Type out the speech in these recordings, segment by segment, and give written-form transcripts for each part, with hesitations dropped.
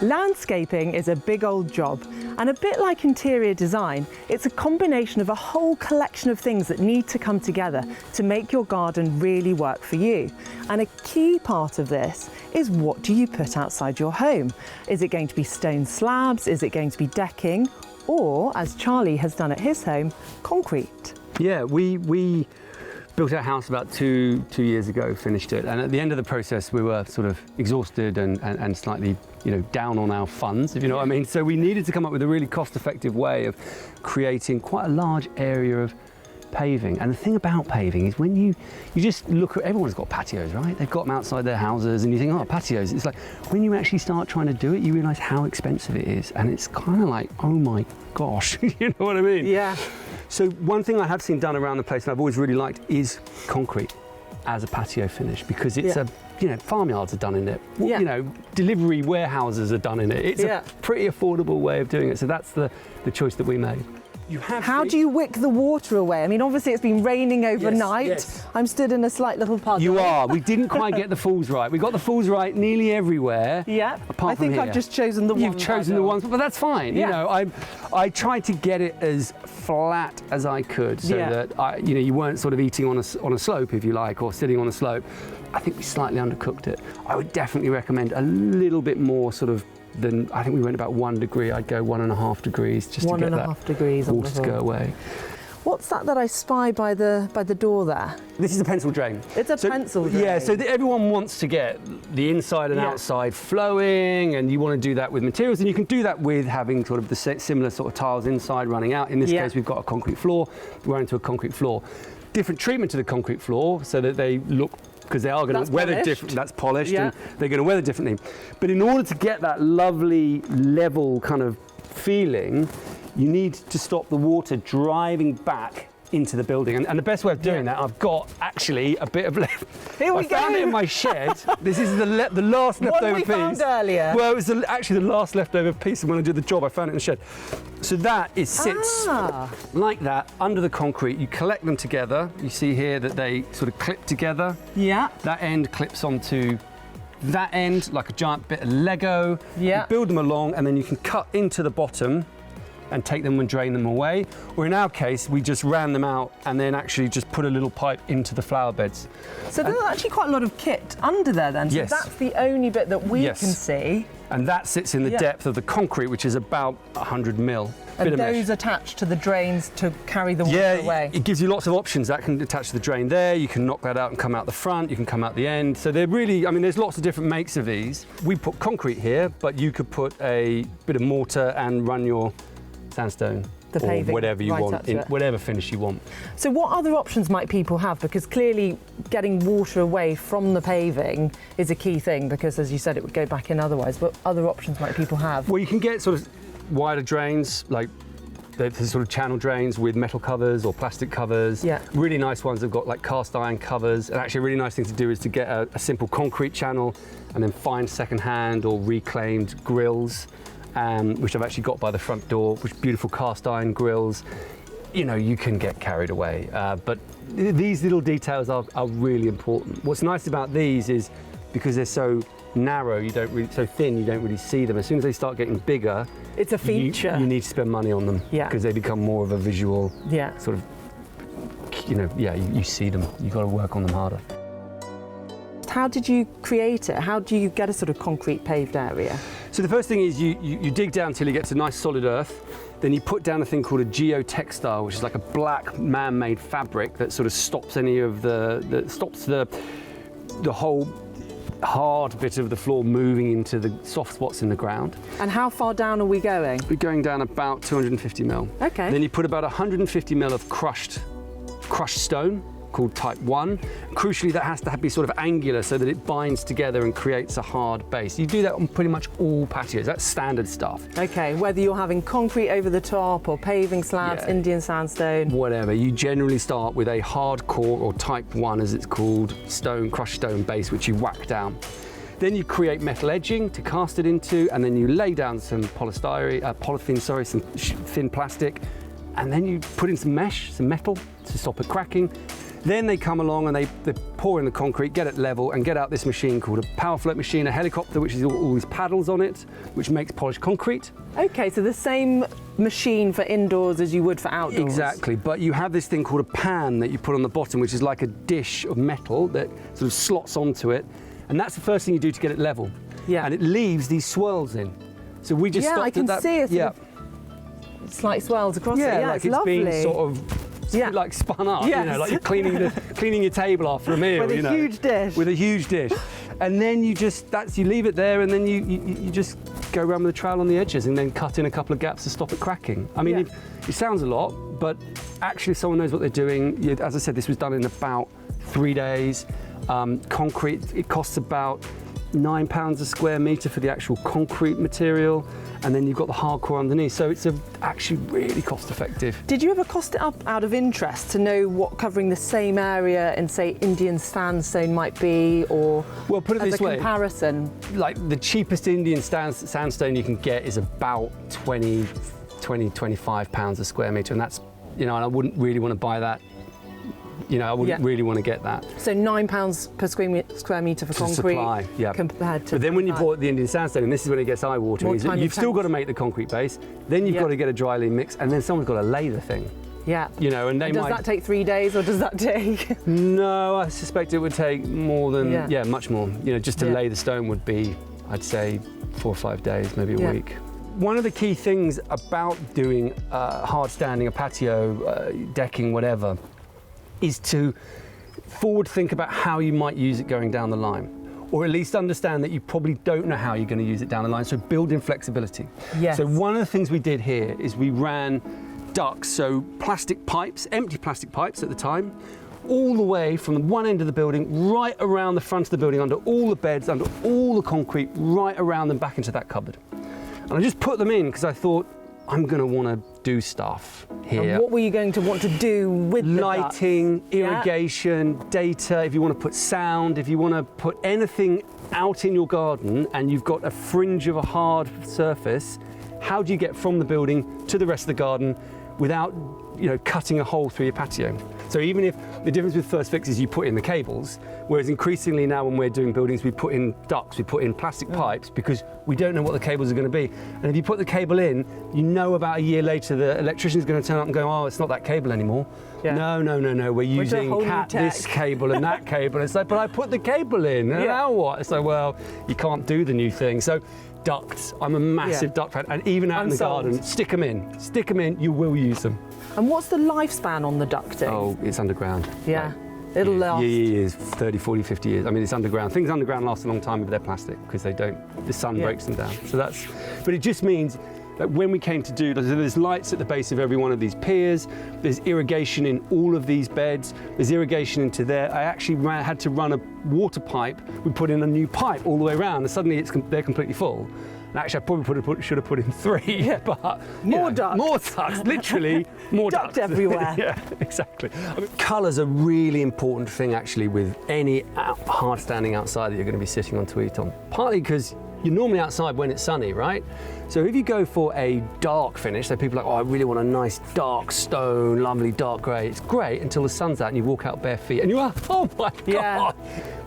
Landscaping is a big old job, and a bit like interior design, it's a combination of a whole collection of things that need to come together to make your garden really work for you. And a key part of this is, what do you put outside your home? Is it going to be stone slabs? Is it going to be decking? Or, as Charlie has done at his home, concrete? Yeah, we built our house about two years ago, finished it, and at the end of the process we were sort of exhausted and slightly, down on our funds, if you know what I mean. So we needed to come up with a really cost-effective way of creating quite a large area of paving. And the thing about paving is, when you just look at, everyone's got patios, right? They've got them outside their houses, and you think, oh, patios. It's like, when you actually start trying to do it, you realise how expensive it is, and it's kind of like, oh my gosh, you know what I mean? Yeah. So one thing I have seen done around the place, and I've always really liked, is concrete as a patio finish, because it's farmyards are done in it. Yeah. Delivery warehouses are done in it. It's a pretty affordable way of doing it. So that's the choice that we made. How do you wick the water away? I mean, obviously it's been raining overnight. Yes. I'm stood in a slight little puddle. You are. We didn't quite get the falls right. We got the falls right nearly everywhere. Yeah. Apart from here. I've just chosen the one. You've chosen the ones, but that's fine. Yeah. I tried to get it as flat as I could, so that you weren't sort of eating on a slope, if you like, or sitting on a slope. I think we slightly undercooked it. I would definitely recommend a little bit more sort of than, I think we went about 1 degree. I'd go 1.5 degrees just to get that water to go away. What's that I spy by the door there? This is a pencil drain. It's a pencil drain. Yeah, so everyone wants to get the inside and outside flowing, and you want to do that with materials, and you can do that with having sort of the similar sort of tiles inside running out. In this case, we've got a concrete floor. We're into a concrete floor. Different treatment to the concrete floor so that they look, because they are going to weather different. That's polished, and they're going to weather differently. But in order to get that lovely level kind of feeling, you need to stop the water driving back into the building. And the best way of doing that, I've got actually a bit of left. Here we go. I found it in my shed. This is the last leftover piece. What we found earlier. Well, it was actually the last leftover piece, and when I did the job, I found it in the shed. So that sits like that under the concrete. You collect them together. You see here that they sort of clip together. Yeah. That end clips onto that end like a giant bit of Lego. Yeah. You build them along, and then you can cut into the bottom and take them and drain them away. Or in our case, we just ran them out and then actually just put a little pipe into the flower beds. So there's actually quite a lot of kit under there then. So that's the only bit that we can see. And that sits in the depth of the concrete, which is about 100 mil. And those attached to the drains to carry the water away? Yeah, it gives you lots of options. That can attach to the drain there. You can knock that out and come out the front. You can come out the end. So they're really, I mean, there's lots of different makes of these. We put concrete here, but you could put a bit of mortar and run your sandstone, the paving, or whatever you want, in whatever finish you want. So what other options might people have? Because clearly getting water away from the paving is a key thing, because as you said, it would go back in otherwise. What other options might people have? Well, you can get sort of wider drains, like the sort of channel drains with metal covers or plastic covers. Yeah. Really nice ones have got like cast iron covers. And actually a really nice thing to do is to get a simple concrete channel and then find second-hand or reclaimed grills, which I've actually got by the front door, which beautiful cast iron grills. You know, you can get carried away, but these little details are really important. What's nice about these is, because they're so narrow, so thin, you don't really see them. As soon as they start getting bigger, it's a feature. You need to spend money on them, because they become more of a visual sort of, you see them. You've got to work on them harder. How did you create it? How do you get a sort of concrete paved area? So the first thing is you dig down till you get to nice solid earth. Then you put down a thing called a geotextile, which is like a black man-made fabric that sort of stops any of the whole hard bit of the floor moving into the soft spots in the ground. And how far down are we going? We're going down about 250 mil. Okay. Then you put about 150 mil of crushed stone, called type 1. Crucially, that has to be sort of angular so that it binds together and creates a hard base. You do that on pretty much all patios. That's standard stuff. Okay, whether you're having concrete over the top or paving slabs, Indian sandstone. Whatever, you generally start with a hardcore, or type 1 as it's called, crushed stone base, which you whack down. Then you create metal edging to cast it into, and then you lay down some polythene, some thin plastic, and then you put in some mesh, some metal to stop it cracking. Then they come along and they pour in the concrete, get it level, and get out this machine called a power float machine, a helicopter, which is all these paddles on it, which makes polished concrete. Okay, so the same machine for indoors as you would for outdoors. Exactly, but you have this thing called a pan that you put on the bottom, which is like a dish of metal that sort of slots onto it, and that's the first thing you do to get it level. Yeah. And it leaves these swirls in. So we just stopped I can at that. see it. Slight swirls across it. Yeah, like it's it's lovely. been sort of like spun up, Yes. you know, like you're cleaning your table after a meal. With a huge dish. With a huge dish. And then you leave it there, and then you just go around with a trowel on the edges and then cut in a couple of gaps to stop it cracking. I mean, it sounds a lot, but actually if someone knows what they're doing, as I said, this was done in about 3 days. Concrete, it costs about £9 a square metre for the actual concrete material, and then you've got the hardcore underneath, so it's actually really cost effective. Did you ever cost it up out of interest to know what covering the same area in, say, Indian sandstone might be, or well, put it as this a way, comparison? Like the cheapest Indian sandstone you can get is about £25 a square metre, and that's, you know, and I wouldn't really want to buy that. You know, I wouldn't really want to get that. So £9 per square metre for concrete supply, compared to. But then when you bought the Indian sandstone, and this is when it gets eye-watering, is that you've still got to make the concrete base, then you've got to get a dry lean mix, and then someone's got to lay the thing. Yeah. You know, and does that take 3 days, or does that take? No, I suspect it would take more than, much more. You know, just to lay the stone would be, I'd say, 4 or 5 days, maybe a week. One of the key things about doing hard standing, a patio, decking, whatever, is to forward think about how you might use it going down the line, or at least understand that you probably don't know how you're going to use it down the line, so build in flexibility. Yes. So one of the things we did here is we ran ducts, so plastic pipes, empty plastic pipes at the time, all the way from the one end of the building right around the front of the building, under all the beds, under all the concrete, right around and back into that cupboard. And I just put them in because I thought, I'm going to want to do stuff here. And what were you going to want to do with the lighting, irrigation, data, if you want to put sound, if you want to put anything out in your garden and you've got a fringe of a hard surface, how do you get from the building to the rest of the garden without, you know, cutting a hole through your patio? So even if the difference with First Fix is you put in the cables, whereas increasingly now when we're doing buildings, we put in ducts, we put in plastic pipes, because we don't know what the cables are going to be. And if you put the cable in, you know about a year later the electrician's going to turn up and go, oh, it's not that cable anymore. Yeah. No, we're using this cable and that cable. It's like, but I put the cable in, and now what? It's like, well, you can't do the new thing. So ducts, I'm a massive duct fan, and even out in the garden, stick them in, you will use them. And what's the lifespan on the ducting? Oh, it's underground. Yeah, it'll last. Years, 30, 40, 50 years. I mean, it's underground. Things underground last a long time if they're plastic, because the sun breaks them down. So but it just means that when we came to do, there's lights at the base of every one of these piers, there's irrigation in all of these beds, there's irrigation into there. I actually had to run a water pipe. We put in a new pipe all the way around, and suddenly they're completely full. And actually, I probably should have put in 3, but more ducts. More ducts, literally more ducts everywhere. Yeah, exactly. I mean, colour's a really important thing actually with any hard standing outside that you're going to be sitting on to eat on. Partly because you're normally outside when it's sunny, right? So if you go for a dark finish, so people are like, oh, I really want a nice dark stone, lovely dark grey. It's great until the sun's out and you walk out bare feet and you are, oh my God.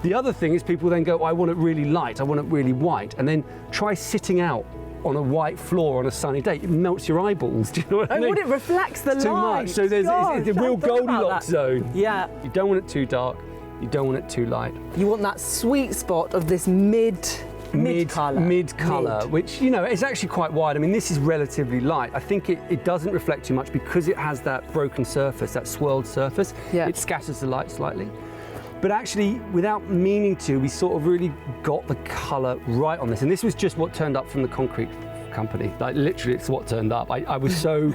The other thing is people then go, oh, I want it really light, I want it really white, and then try sitting out on a white floor on a sunny day. It melts your eyeballs, do you know what I mean? Oh, it reflects the light. Too much, so it's a real Goldilocks zone. Yeah. You don't want it too dark, you don't want it too light. You want that sweet spot of this mid colour, which, you know, is actually quite wide. I mean, this is relatively light. I think it doesn't reflect too much because it has that broken surface, that swirled surface. Yeah. It scatters the light slightly. But actually, without meaning to, we sort of really got the colour right on this. And this was just what turned up from the concrete company. Like, literally, it's what turned up. I was so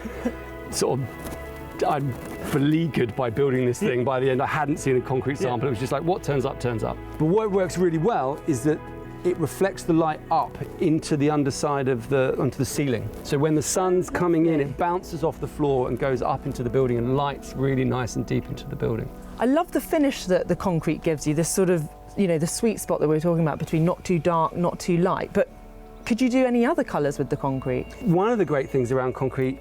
I'm beleaguered by building this thing. By the end, I hadn't seen a concrete sample. It was just like, what turns up, turns up. But what works really well is that it reflects the light up into the underside of onto the ceiling. So when the sun's coming in, it bounces off the floor and goes up into the building and lights really nice and deep into the building. I love the finish that the concrete gives you, this sort of, you know, the sweet spot that we were talking about between not too dark, not too light. But could you do any other colours with the concrete? One of the great things around concrete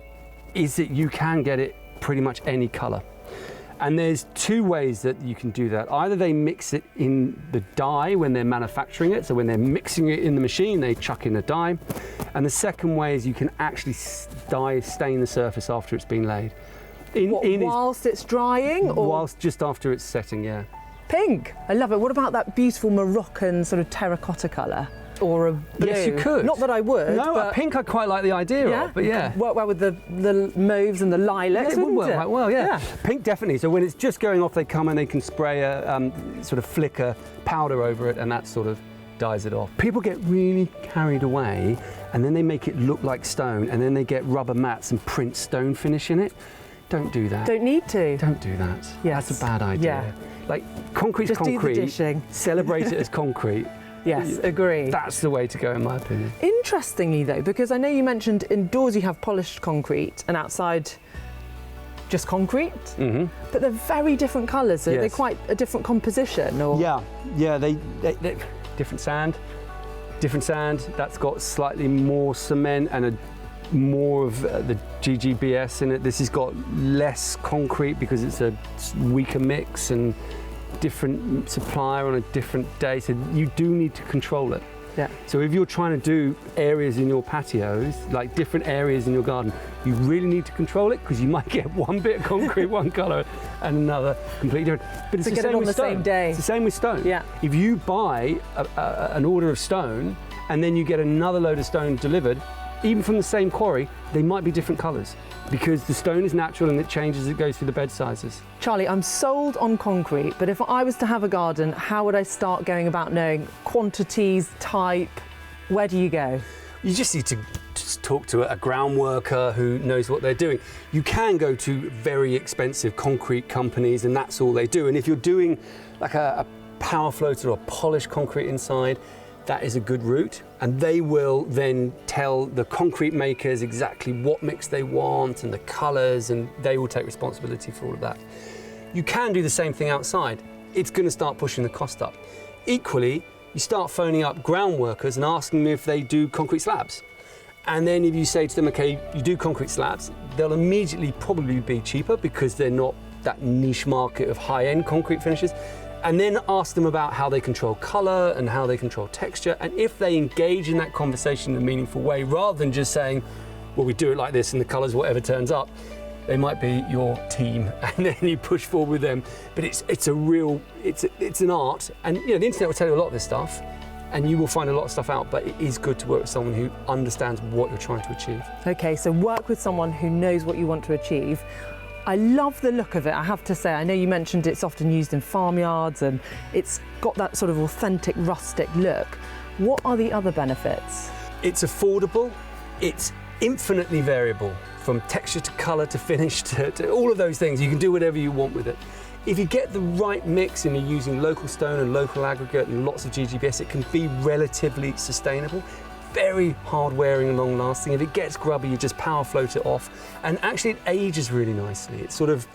is that you can get it pretty much any colour. And there's two ways that you can do that. Either they mix it in the dye when they're manufacturing it, so when they're mixing it in the machine, they chuck in a dye. And the second way is you can actually stain the surface after it's been laid. Whilst it's drying? Or? Whilst just after it's setting, yeah. Pink, I love it. What about that beautiful Moroccan sort of terracotta colour? Or a blue? Yes, you could. Not that I would. No, but pink I quite like the idea of, but yeah. Work well with the mauves and the lilacs, Yes, it would work quite well, yeah. Pink definitely. So when it's just going off, they come and they can spray a sort of flicker powder over it, and that sort of dyes it off. People get really carried away, and then they make it look like stone, and then they get rubber mats and print stone finish in it. Don't do that. Don't need to. Don't do that. Yes. That's a bad idea. Yeah. Like, concrete's just concrete. Do the dishing. Celebrate it as concrete. Yes, agree. That's the way to go, in my opinion. Interestingly, though, because I know you mentioned indoors you have polished concrete and outside just concrete, but they're very different colours, so they're quite a different composition. Or Yeah, they different sand. Different sand. That's got slightly more cement and more of the GGBS in it. This has got less concrete because it's a weaker mix and different supplier on a different day, so you do need to control it. Yeah. So if you're trying to do areas in your patios, like different areas in your garden, you really need to control it, because you might get one bit of concrete one colour and another completely different. But it's the same with stone. Same day. It's the same with stone. Yeah. If you buy an order of stone and then you get another load of stone delivered, even from the same quarry, they might be different colours, because the stone is natural and it changes as it goes through the bed sizes. Charlie, I'm sold on concrete, but if I was to have a garden, how would I start going about knowing quantities, type? Where do you go? You just need to talk to a ground worker who knows what they're doing. You can go to very expensive concrete companies and that's all they do. And if you're doing like a power floater or polished concrete inside, that is a good route, and they will then tell the concrete makers exactly what mix they want and the colours, and they will take responsibility for all of that. You can do the same thing outside. It's going to start pushing the cost up. Equally, you start phoning up ground workers and asking them if they do concrete slabs. And then if you say to them, okay, you do concrete slabs, they'll immediately probably be cheaper because they're not that niche market of high-end concrete finishes. And then ask them about how they control colour and how they control texture. And if they engage in that conversation in a meaningful way, rather than just saying, well, we do it like this and the colour's whatever turns up, they might be your team, and then you push forward with them. But it's an art, and you know, the internet will tell you a lot of this stuff, and you will find a lot of stuff out, but it is good to work with someone who understands what you're trying to achieve. Okay, so work with someone who knows what you want to achieve. I love the look of it, I have to say. I know you mentioned it's often used in farmyards and it's got that sort of authentic rustic look. What are the other benefits? It's affordable, it's infinitely variable, from texture to colour to finish to all of those things. You can do whatever you want with it. If you get the right mix and you're using local stone and local aggregate and lots of GGBS, it can be relatively sustainable. Very hard wearing and long lasting. If it gets grubby, you just power float it off. And actually it ages really nicely. It's sort of,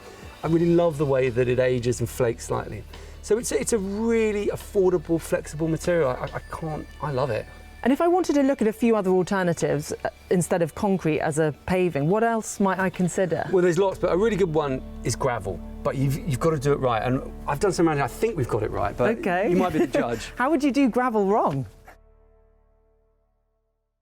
I really love the way that it ages and flakes slightly. So it's a really affordable, flexible material. I love it. And if I wanted to look at a few other alternatives instead of concrete as a paving, what else might I consider? Well, there's lots, but a really good one is gravel. But you've got to do it right. And I've done some around here, I think we've got it right, but you might be the judge. How would you do gravel wrong?